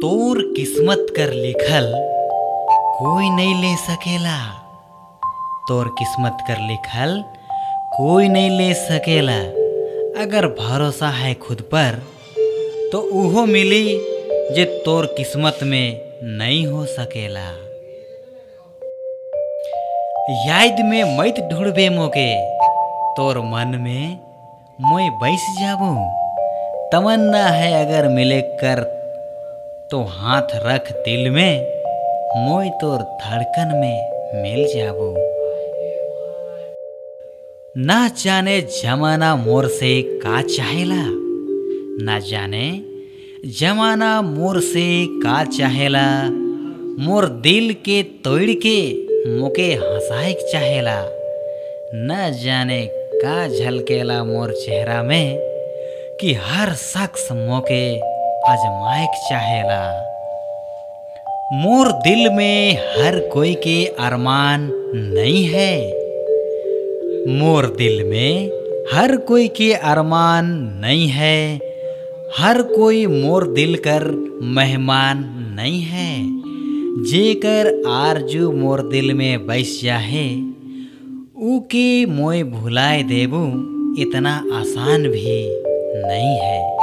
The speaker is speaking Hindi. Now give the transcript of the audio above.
तोर किस्मत कर लिखल कोई नहीं ले सकेला। तोर किस्मत कर लिखल कोई नहीं ले सकेला। अगर भरोसा है खुद पर तो उहो मिली जे तोर किस्मत में नहीं हो सकेला। याद में मत ढूंढबे मोके, तोर मन में मोय बैस जाबू। तमन्ना है अगर मिले कर तो हाथ रख दिल में, मोय तोर धड़कन में मिल जाबू। ना जाने जमाना मोर से का चाहेला, ना जाने जमाना मोर से का चाहेला। मोर दिल के तोड़ के मोके हंसाए चाहेला। न जाने का झलकेला मोर चेहरा में कि हर शख्स मोके आजमाए चाहेला। मोर दिल में हर कोई के अरमान नहीं है। मोर दिल में हर कोई के अरमान नहीं है। हर कोई मोर दिल कर मेहमान नहीं है। जेकर आरजू मोर दिल में बैस जाहे, ऊके मोय भुलाए देबू इतना आसान भी नहीं है।